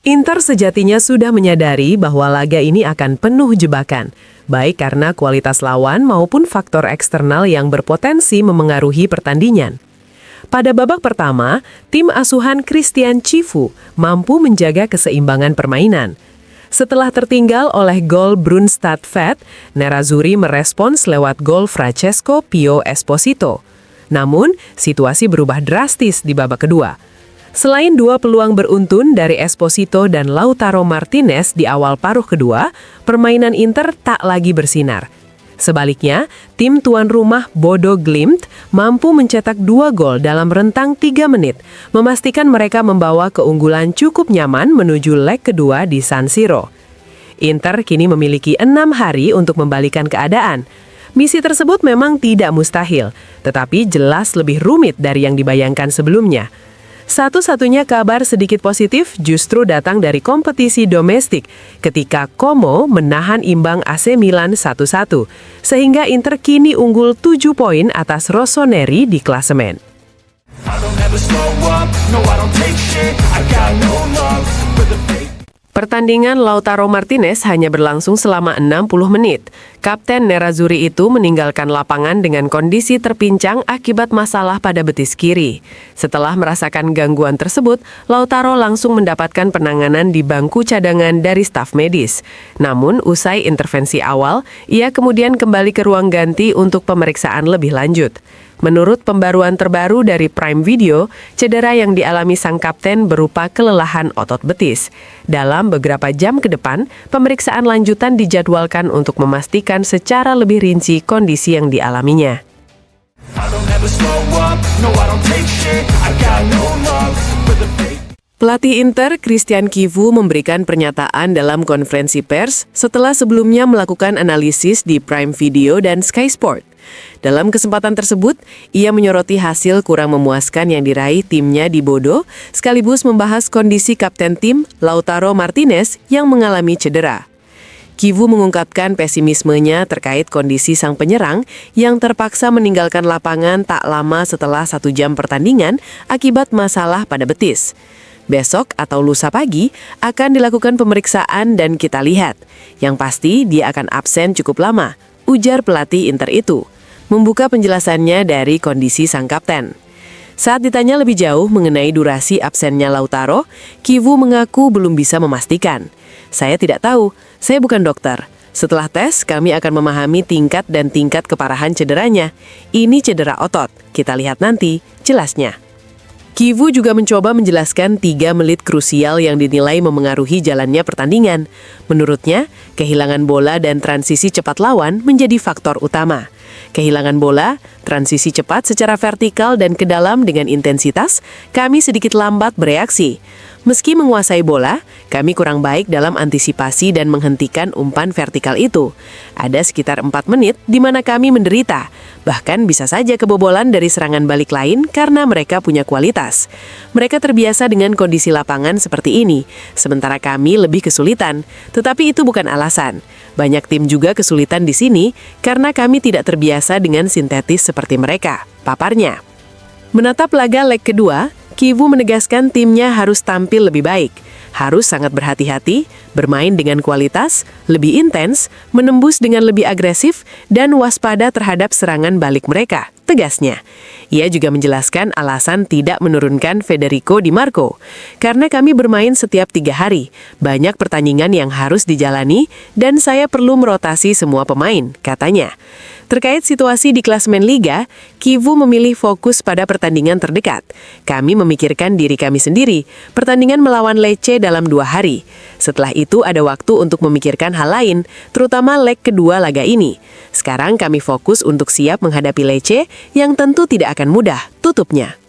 Inter sejatinya sudah menyadari bahwa laga ini akan penuh jebakan, baik karena kualitas lawan maupun faktor eksternal yang berpotensi memengaruhi pertandingan. Pada babak pertama, tim asuhan Christian Cifu mampu menjaga keseimbangan permainan. Setelah tertinggal oleh gol Brunstad Vet, Nerazzurri merespons lewat gol Francesco Pio Esposito. Namun, situasi berubah drastis di babak kedua. Selain dua peluang beruntun dari Esposito dan Lautaro Martinez di awal paruh kedua, permainan Inter tak lagi bersinar. Sebaliknya, tim tuan rumah Bodo Glimt mampu mencetak 2 gol dalam rentang 3 menit, memastikan mereka membawa keunggulan cukup nyaman menuju leg kedua di San Siro. Inter kini memiliki 6 hari untuk membalikan keadaan. Misi tersebut memang tidak mustahil, tetapi jelas lebih rumit dari yang dibayangkan sebelumnya. Satu-satunya kabar sedikit positif justru datang dari kompetisi domestik ketika Como menahan imbang AC Milan 1-1, sehingga Inter kini unggul 7 poin atas Rossoneri di klasemen. Pertandingan Lautaro Martinez hanya berlangsung selama 60 menit. Kapten Nerazzurri itu meninggalkan lapangan dengan kondisi terpincang akibat masalah pada betis kiri. Setelah merasakan gangguan tersebut, Lautaro langsung mendapatkan penanganan di bangku cadangan dari staf medis. Namun, usai intervensi awal, ia kemudian kembali ke ruang ganti untuk pemeriksaan lebih lanjut. Menurut pembaruan terbaru dari Prime Video, cedera yang dialami sang kapten berupa kelelahan otot betis. Dalam beberapa jam ke depan, pemeriksaan lanjutan dijadwalkan untuk memastikan secara lebih rinci kondisi yang dialaminya. Pelatih Inter, Christian Cifu, memberikan pernyataan dalam konferensi pers setelah sebelumnya melakukan analisis di Prime Video dan Sky Sport. Dalam kesempatan tersebut, ia menyoroti hasil kurang memuaskan yang diraih timnya di Bodo, sekaligus membahas kondisi kapten tim, Lautaro Martinez, yang mengalami cedera. Cifu mengungkapkan pesimismenya terkait kondisi sang penyerang yang terpaksa meninggalkan lapangan tak lama setelah 1 jam pertandingan akibat masalah pada betis. Besok atau lusa pagi akan dilakukan pemeriksaan dan kita lihat. Yang pasti dia akan absen cukup lama, ujar pelatih Inter itu, membuka penjelasannya dari kondisi sang kapten. Saat ditanya lebih jauh mengenai durasi absennya Lautaro, Cifu mengaku belum bisa memastikan. Saya tidak tahu, saya bukan dokter. Setelah tes, kami akan memahami tingkat dan tingkat keparahan cederanya. Ini cedera otot, kita lihat nanti, jelasnya. Cifu juga mencoba menjelaskan 3 menit krusial yang dinilai memengaruhi jalannya pertandingan. Menurutnya, kehilangan bola dan transisi cepat lawan menjadi faktor utama. Kehilangan bola, transisi cepat secara vertikal dan ke dalam dengan intensitas, kami sedikit lambat bereaksi. Meski menguasai bola, kami kurang baik dalam antisipasi dan menghentikan umpan vertikal itu. Ada sekitar 4 menit di mana kami menderita. Bahkan bisa saja kebobolan dari serangan balik lain karena mereka punya kualitas. Mereka terbiasa dengan kondisi lapangan seperti ini, sementara kami lebih kesulitan. Tetapi itu bukan alasan. Banyak tim juga kesulitan di sini karena kami tidak terbiasa dengan sintetis seperti mereka, paparnya. Menatap laga leg kedua, Cifu menegaskan timnya harus tampil lebih baik, harus sangat berhati-hati, bermain dengan kualitas, lebih intens, menembus dengan lebih agresif, dan waspada terhadap serangan balik mereka, tegasnya. Ia juga menjelaskan alasan tidak menurunkan Federico Di Marco. Karena kami bermain setiap 3 hari, banyak pertandingan yang harus dijalani, dan saya perlu merotasi semua pemain, katanya. Terkait situasi di klasemen Liga, Cifu memilih fokus pada pertandingan terdekat. Kami memikirkan diri kami sendiri, pertandingan melawan Lecce dalam 2 hari. Setelah itu ada waktu untuk memikirkan hal lain, terutama leg kedua laga ini. Sekarang kami fokus untuk siap menghadapi Lecce yang tentu tidak akan mudah, tutupnya.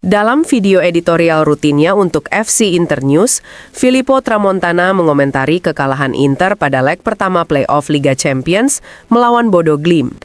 Dalam video editorial rutinnya untuk FC Internews, Filippo Tramontana mengomentari kekalahan Inter pada leg pertama playoff Liga Champions melawan Bodo Glimt.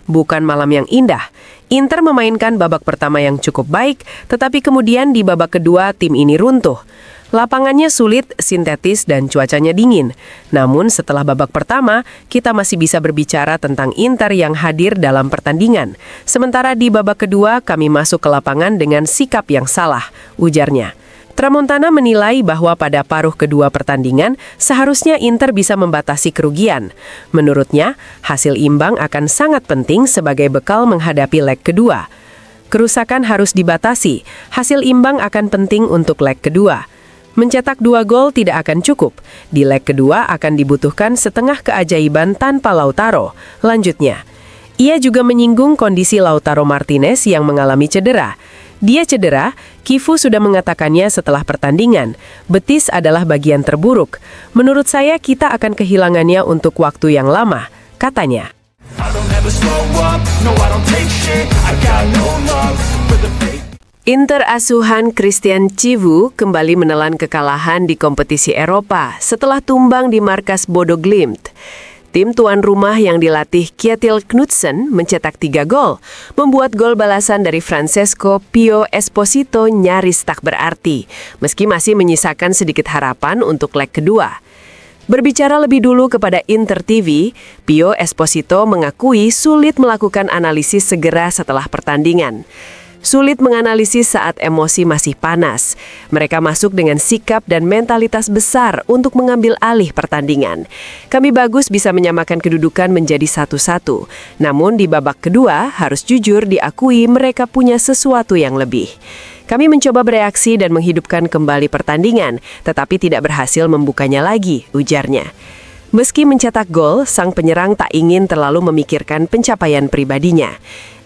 Bukan malam yang indah, Inter memainkan babak pertama yang cukup baik, tetapi kemudian di babak kedua tim ini runtuh. Lapangannya sulit, sintetis, dan cuacanya dingin. Namun setelah babak pertama, kita masih bisa berbicara tentang Inter yang hadir dalam pertandingan. Sementara di babak kedua, kami masuk ke lapangan dengan sikap yang salah, ujarnya. Tramontana menilai bahwa pada paruh kedua pertandingan, seharusnya Inter bisa membatasi kerugian. Menurutnya, hasil imbang akan sangat penting sebagai bekal menghadapi leg kedua. Kerusakan harus dibatasi, hasil imbang akan penting untuk leg kedua. Mencetak 2 gol tidak akan cukup. Di leg kedua akan dibutuhkan setengah keajaiban tanpa Lautaro. Lanjutnya, ia juga menyinggung kondisi Lautaro Martinez yang mengalami cedera. Dia cedera, Kifu sudah mengatakannya setelah pertandingan. Betis adalah bagian terburuk. Menurut saya kita akan kehilangannya untuk waktu yang lama, katanya. Inter asuhan Christian Chivu kembali menelan kekalahan di kompetisi Eropa setelah tumbang di markas Bodo Glimt. Tim tuan rumah yang dilatih Kjetil Knutsen mencetak 3 gol, membuat gol balasan dari Francesco Pio Esposito nyaris tak berarti, meski masih menyisakan sedikit harapan untuk leg kedua. Berbicara lebih dulu kepada Inter TV, Pio Esposito mengakui sulit melakukan analisis segera setelah pertandingan. Sulit menganalisis saat emosi masih panas. Mereka masuk dengan sikap dan mentalitas besar untuk mengambil alih pertandingan. Kami bagus bisa menyamakan kedudukan menjadi 1-1. Namun di babak kedua, harus jujur diakui mereka punya sesuatu yang lebih. Kami mencoba bereaksi dan menghidupkan kembali pertandingan, tetapi tidak berhasil membukanya lagi, ujarnya. Meski mencetak gol, sang penyerang tak ingin terlalu memikirkan pencapaian pribadinya.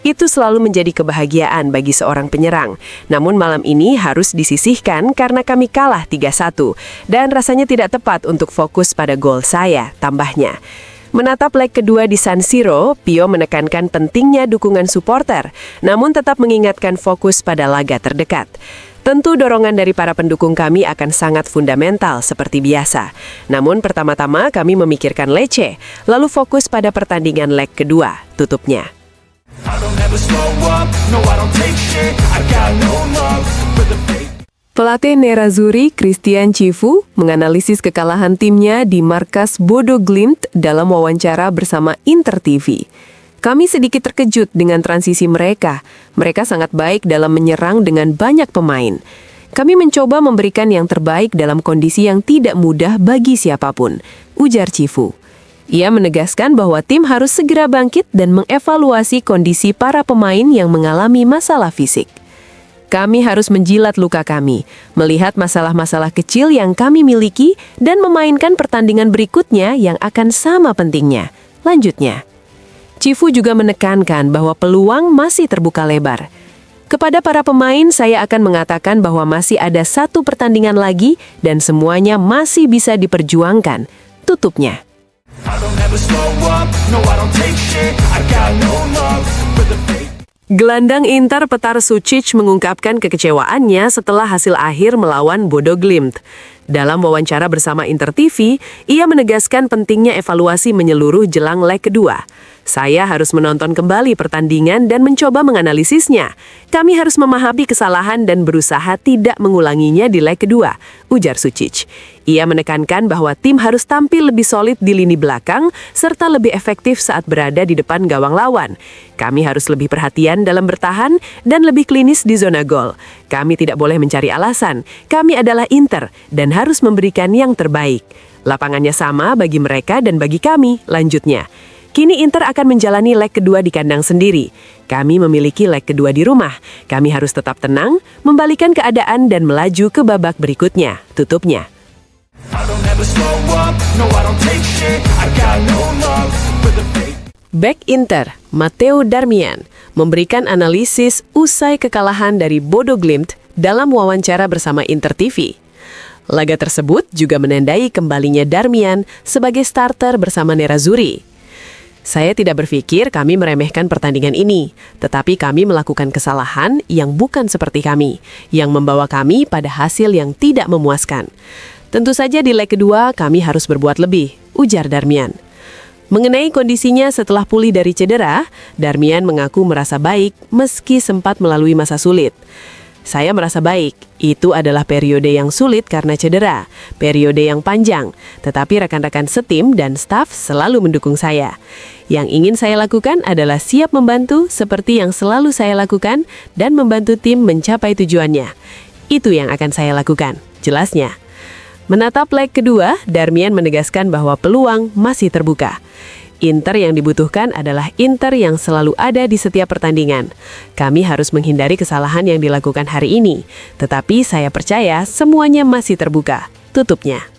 Itu selalu menjadi kebahagiaan bagi seorang penyerang. Namun malam ini harus disisihkan karena kami kalah 3-1 dan rasanya tidak tepat untuk fokus pada gol saya, tambahnya. Menatap leg kedua di San Siro, Pio menekankan pentingnya dukungan supporter, namun tetap mengingatkan fokus pada laga terdekat. Tentu dorongan dari para pendukung kami akan sangat fundamental seperti biasa. Namun pertama-tama kami memikirkan Lecce, lalu fokus pada pertandingan leg kedua, tutupnya. Pelatih Nerazzurri Christian Chivu menganalisis kekalahan timnya di markas Bodo Glimt dalam wawancara bersama Inter TV. Kami sedikit terkejut dengan transisi mereka. Mereka sangat baik dalam menyerang dengan banyak pemain. Kami mencoba memberikan yang terbaik dalam kondisi yang tidak mudah bagi siapapun, ujar Chivu. Ia menegaskan bahwa tim harus segera bangkit dan mengevaluasi kondisi para pemain yang mengalami masalah fisik. Kami harus menjilat luka kami, melihat masalah-masalah kecil yang kami miliki, dan memainkan pertandingan berikutnya yang akan sama pentingnya. Lanjutnya, Chivu juga menekankan bahwa peluang masih terbuka lebar. Kepada para pemain, saya akan mengatakan bahwa masih ada 1 pertandingan lagi dan semuanya masih bisa diperjuangkan, tutupnya. Gelandang Inter Petar Sučić mengungkapkan kekecewaannya setelah hasil akhir melawan Bodo Glimt. Dalam wawancara bersama Inter TV, ia menegaskan pentingnya evaluasi menyeluruh jelang leg kedua. Saya harus menonton kembali pertandingan dan mencoba menganalisisnya. Kami harus memahami kesalahan dan berusaha tidak mengulanginya di leg kedua, ujar Sučić. Ia menekankan bahwa tim harus tampil lebih solid di lini belakang serta lebih efektif saat berada di depan gawang lawan. Kami harus lebih perhatian dalam bertahan dan lebih klinis di zona gol. Kami tidak boleh mencari alasan. Kami adalah Inter dan harus memberikan yang terbaik. Lapangannya sama bagi mereka dan bagi kami, lanjutnya. Kini Inter akan menjalani leg kedua di kandang sendiri. Kami memiliki leg kedua di rumah. Kami harus tetap tenang, membalikan keadaan dan melaju ke babak berikutnya, tutupnya. Bek Inter, Matteo Darmian, memberikan analisis usai kekalahan dari Bodo Glimt dalam wawancara bersama Inter TV. Laga tersebut juga menandai kembalinya Darmian sebagai starter bersama Nerazzurri. Saya tidak berpikir kami meremehkan pertandingan ini, tetapi kami melakukan kesalahan yang bukan seperti kami, yang membawa kami pada hasil yang tidak memuaskan. Tentu saja di leg kedua kami harus berbuat lebih, ujar Darmian. Mengenai kondisinya setelah pulih dari cedera, Darmian mengaku merasa baik meski sempat melalui masa sulit. Saya merasa baik. Itu adalah periode yang sulit karena cedera, periode yang panjang, tetapi rekan-rekan setim dan staf selalu mendukung saya. Yang ingin saya lakukan adalah siap membantu seperti yang selalu saya lakukan dan membantu tim mencapai tujuannya. Itu yang akan saya lakukan, jelasnya. Menatap leg kedua, Darmian menegaskan bahwa peluang masih terbuka. Inter yang dibutuhkan adalah Inter yang selalu ada di setiap pertandingan. Kami harus menghindari kesalahan yang dilakukan hari ini, tetapi saya percaya semuanya masih terbuka. Tutupnya.